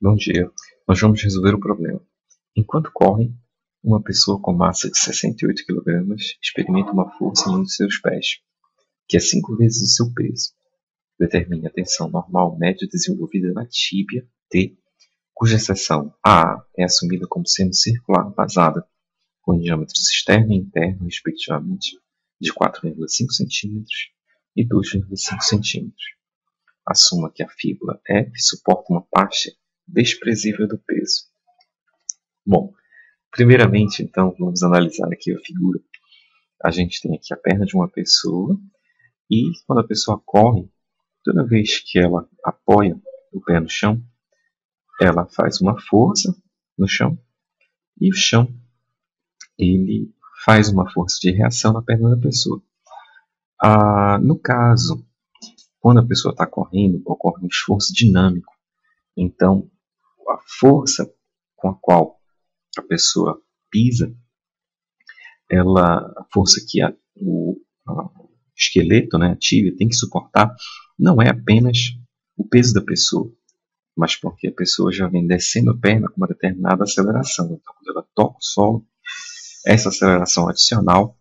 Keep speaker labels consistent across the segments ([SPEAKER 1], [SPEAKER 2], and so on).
[SPEAKER 1] Bom dia. Nós vamos resolver o problema. Enquanto corre, uma pessoa com massa de 68 kg experimenta uma força em um de seus pés, que é 5 vezes o seu peso. Determine a tensão normal média desenvolvida na tíbia T, cuja seção AA é assumida como sendo circular vazada, com diâmetros externo e interno, respectivamente, de 4,5 cm e 2,5 cm. Assuma que a fíbula F suporta uma parte desprezível do peso. Bom, primeiramente, então, vamos analisar aqui a figura. A gente tem aqui a perna de uma pessoa e quando a pessoa corre, toda vez que ela apoia o pé no chão, ela faz uma força no chão e o chão ele faz uma força de reação na perna da pessoa. No caso, quando a pessoa está correndo, ocorre um esforço dinâmico. Então, a força com a qual a pessoa pisa, a força que o esqueleto, a tíbia, tem que suportar, não é apenas o peso da pessoa, mas porque a pessoa já vem descendo a perna com uma determinada aceleração. Então, quando ela toca o solo, essa aceleração adicional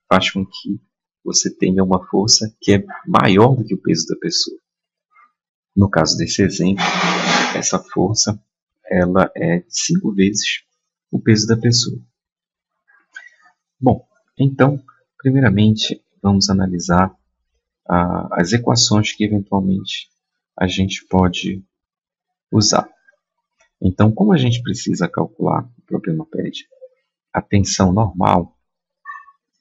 [SPEAKER 1] faz com que você tenha uma força que é maior do que o peso da pessoa. No caso desse exemplo, essa força ela é 5 vezes o peso da pessoa. Bom, então, primeiramente, vamos analisar as equações que eventualmente a gente pode usar. Então, como a gente precisa calcular, o problema pede a tensão normal,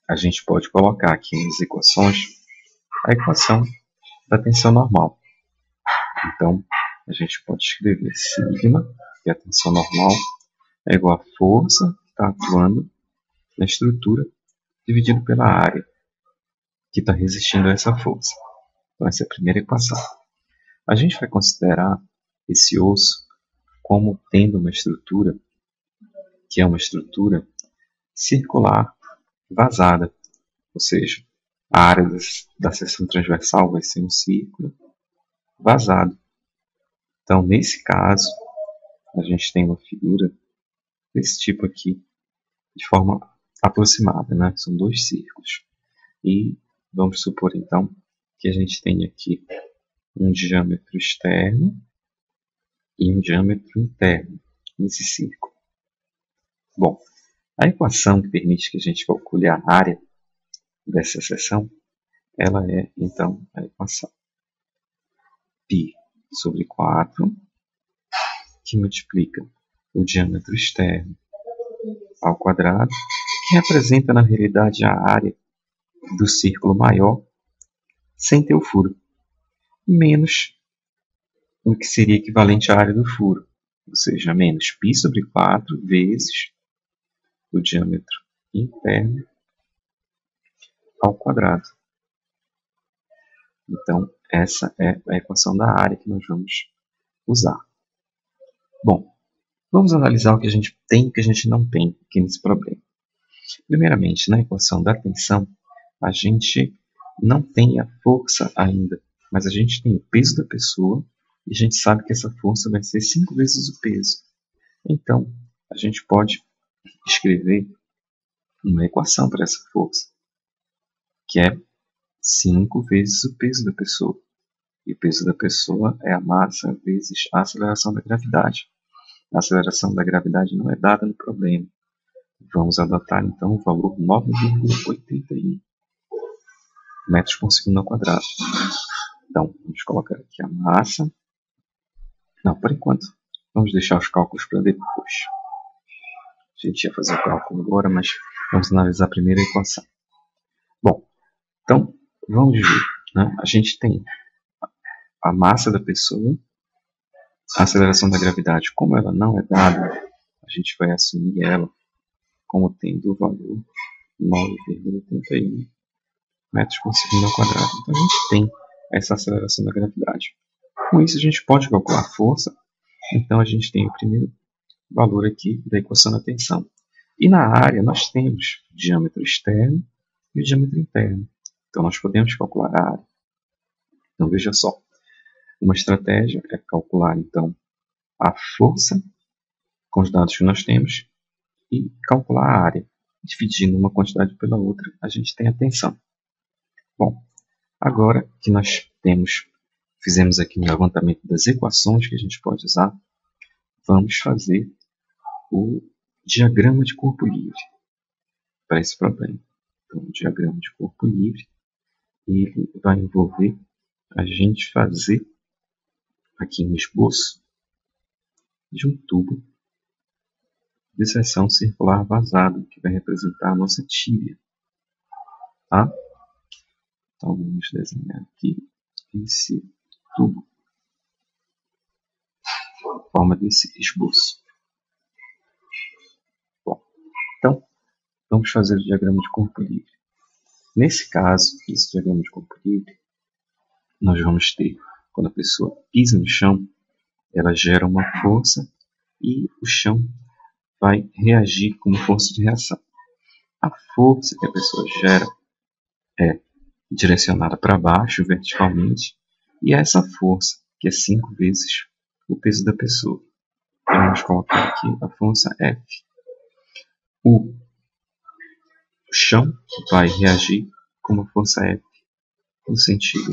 [SPEAKER 1] a gente pode colocar aqui nas equações a equação da tensão normal. Então, a gente pode escrever sigma, que é a tensão normal, é igual a força que está atuando na estrutura, dividido pela área que está resistindo a essa força. Então, essa é a primeira equação. A gente vai considerar esse osso como tendo uma estrutura que é uma estrutura circular vazada, ou seja, a área da seção transversal vai ser um círculo vazado. Então, nesse caso, a gente tem uma figura desse tipo aqui, de forma aproximada, né? São dois círculos. E vamos supor, então, que a gente tem aqui um diâmetro externo e um diâmetro interno nesse círculo. Bom, a equação que permite que a gente calcule a área dessa seção, ela é, então, a equação π sobre 4, que multiplica o diâmetro externo ao quadrado, que representa, na realidade, a área do círculo maior sem ter o furo, menos o que seria equivalente à área do furo, ou seja, menos π sobre 4 vezes o diâmetro interno ao quadrado. Então, essa é a equação da área que nós vamos usar. Bom, vamos analisar o que a gente tem e o que a gente não tem aqui nesse problema. Primeiramente, na equação da tensão, a gente não tem a força ainda, mas a gente tem o peso da pessoa e a gente sabe que essa força vai ser 5 vezes o peso. Então, a gente pode escrever uma equação para essa força, que é 5 vezes o peso da pessoa. E o peso da pessoa é a massa vezes a aceleração da gravidade. A aceleração da gravidade não é dada no problema. Vamos adotar, então, o valor 9,81 metros por segundo ao quadrado. Então, vamos colocar aqui a massa. Não, por enquanto, vamos deixar os cálculos para depois. A gente ia fazer o cálculo agora, mas vamos analisar a primeira equação. Bom, então, vamos ver. Né? A gente tem a massa da pessoa, a aceleração da gravidade, como ela não é dada, a gente vai assumir ela como tendo o valor 9,81 metros por segundo ao quadrado. Então, a gente tem essa aceleração da gravidade. Com isso, a gente pode calcular a força. Então, a gente tem o primeiro valor aqui da equação da tensão. E na área, nós temos o diâmetro externo e o diâmetro interno. Então, nós podemos calcular a área. Então, veja só. Uma estratégia é calcular, então, a força com os dados que nós temos e calcular a área. Dividindo uma quantidade pela outra, a gente tem a tensão. Bom, agora que nós fizemos aqui um levantamento das equações que a gente pode usar, vamos fazer o diagrama de corpo livre para esse problema. Então, o diagrama de corpo livre ele vai envolver a gente fazer aqui um esboço de um tubo de seção circular vazado, que vai representar a nossa tíbia. Tá? Então, vamos desenhar aqui esse tubo em forma desse esboço. Bom, então, vamos fazer o diagrama de corpo livre. Nesse caso, esse diagrama de corpo livre, nós vamos ter, quando a pessoa pisa no chão, ela gera uma força e o chão vai reagir como força de reação. A força que a pessoa gera é direcionada para baixo verticalmente e é essa força que é 5 vezes o peso da pessoa. Então vamos colocar aqui a força F. O chão vai reagir com uma força F no sentido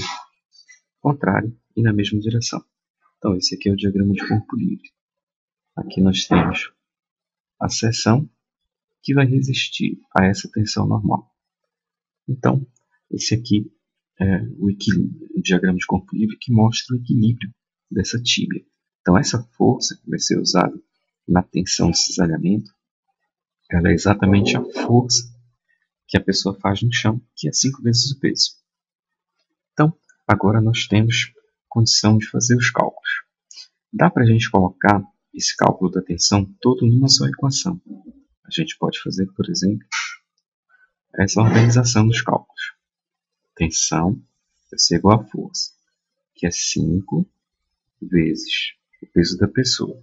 [SPEAKER 1] contrário e na mesma direção. Então esse aqui é o diagrama de corpo livre. Aqui nós temos a seção que vai resistir a essa tensão normal. Então, esse aqui é o diagrama de corpo livre que mostra o equilíbrio dessa tíbia. Então, essa força que vai ser usada na tensão de cisalhamento, ela é exatamente a força que a pessoa faz no chão, que é 5 vezes o peso. Então, agora nós temos condição de fazer os cálculos. Dá para a gente colocar esse cálculo da tensão todo numa só equação. A gente pode fazer, por exemplo, essa organização dos cálculos. Tensão vai ser igual a força, que é 5 vezes o peso da pessoa.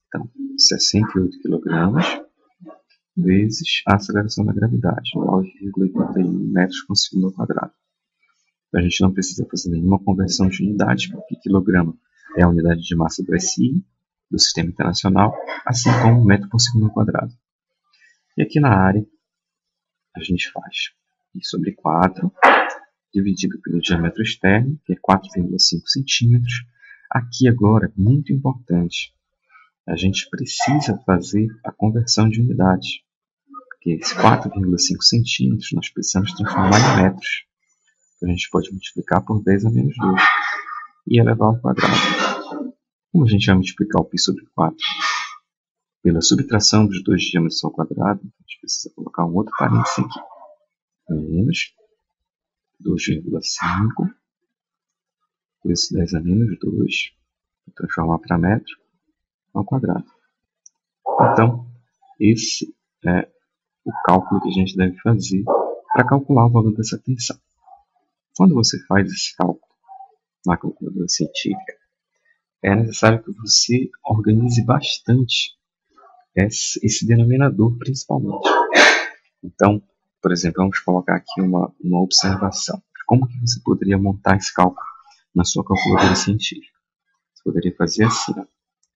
[SPEAKER 1] Então, 68 kg vezes a aceleração da gravidade, 9,81 metros por segundo ao quadrado. Então, a gente não precisa fazer nenhuma conversão de unidades, porque quilograma é a unidade de massa do SI, do Sistema Internacional, assim como metro por segundo ao quadrado. E aqui na área, a gente faz I sobre 4, dividido pelo diâmetro externo, que é 4,5 centímetros. Aqui agora, muito importante, a gente precisa fazer a conversão de unidades, porque esse 4,5 centímetros nós precisamos transformar em metros. Então, a gente pode multiplicar por 10 a menos 2 e elevar ao quadrado. Como a gente vai multiplicar o π sobre 4? Pela subtração dos dois diâmetros ao quadrado, a gente precisa colocar um outro parênteses aqui. Menos 2,5 vezes 10 a menos 2, vou transformar para metro, ao quadrado. Então, esse é o cálculo que a gente deve fazer para calcular o valor dessa tensão. Quando você faz esse cálculo na calculadora científica, é necessário que você organize bastante esse denominador, principalmente. Então, por exemplo, vamos colocar aqui uma observação. Como que você poderia montar esse cálculo na sua calculadora científica? Você poderia fazer assim, ó.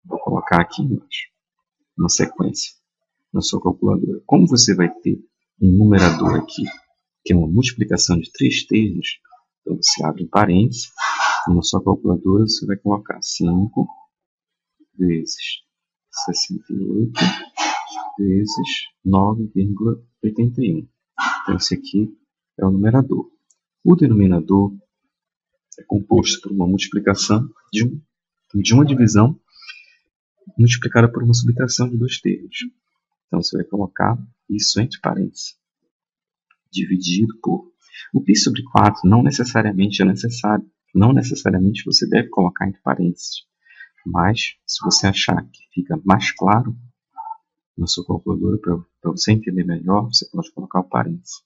[SPEAKER 1] Vou colocar aqui embaixo, uma sequência na sua calculadora. Como você vai ter um numerador aqui, que é uma multiplicação de 3 termos, então você abre um parênteses, e na sua calculadora você vai colocar 5 vezes 68 vezes 9,81. Então esse aqui é o numerador. O denominador é composto por uma multiplicação de uma divisão multiplicada por uma subtração de 2 termos. Então você vai colocar isso entre parênteses, dividido por... O π sobre 4 não necessariamente é necessário. Não necessariamente você deve colocar entre parênteses. Mas, se você achar que fica mais claro na sua calculadora, para você entender melhor, você pode colocar o parênteses.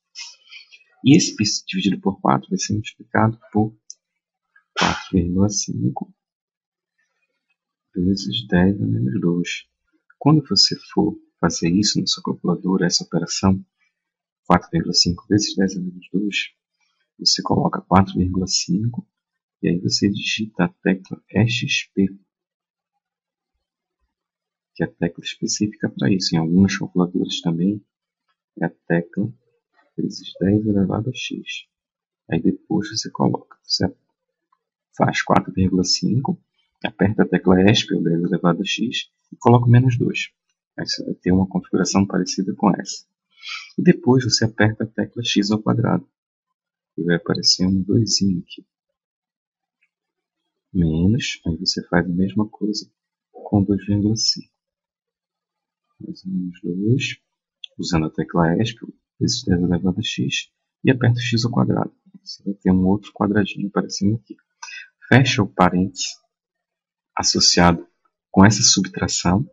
[SPEAKER 1] E esse π dividido por 4 vai ser multiplicado por 4,5 vezes 10 a menos 2. Quando você for fazer isso na sua calculadora, essa operação, 4,5 vezes 10 a menos 2, você coloca 4,5 e aí você digita a tecla EXP. que é a tecla específica para isso. Em algumas calculadoras também é a tecla vezes 10 elevado a x. Aí depois você coloca, você faz 4,5, aperta a tecla ESP, ou 10 elevado a x, e coloca o menos 2. Aí você vai ter uma configuração parecida com essa. E depois você aperta a tecla x ao quadrado. E vai aparecer um 2 aqui. Menos, aí você faz a mesma coisa com 2,5. Mais menos 2, usando a tecla ESP, vezes 10 elevado a x, e aperta x ao quadrado. Você vai ter um outro quadradinho aparecendo aqui. Fecha o parênteses associado com essa subtração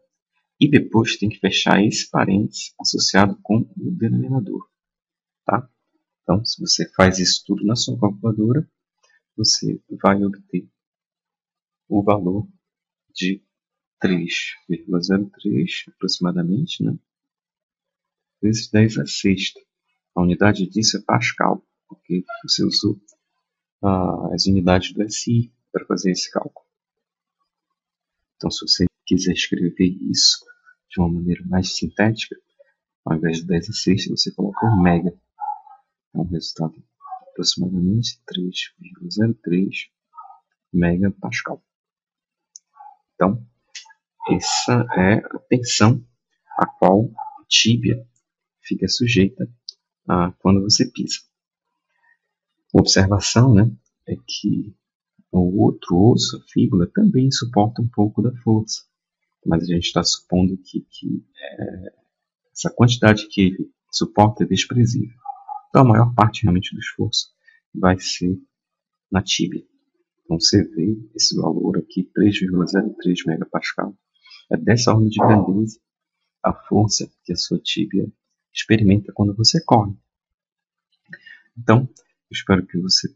[SPEAKER 1] e depois tem que fechar esse parênteses associado com o denominador. Tá? Então, se você faz isso tudo na sua calculadora, você vai obter o valor de 3,03 aproximadamente, né? Vezes 10 a sexta. A unidade disso é Pascal, porque você usou as unidades do SI para fazer esse cálculo. Então, se você quiser escrever isso de uma maneira mais sintética, ao invés de 10 a sexta, você coloca o mega. Então, o resultado é aproximadamente 3,03 megapascal. Então, essa é a tensão a qual a tíbia fica sujeita quando você pisa. Uma observação, né, é que o outro osso, a fíbula, também suporta um pouco da força, mas a gente está supondo que essa quantidade que ele suporta é desprezível. Então a maior parte realmente do esforço vai ser na tíbia. Então você vê esse valor aqui, 3,03 megapascal, é dessa ordem de grandeza a força que a sua tíbia experimenta quando você corre. Então, eu espero que você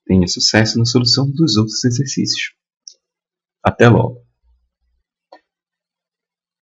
[SPEAKER 1] tenha sucesso na solução dos outros exercícios. Até logo!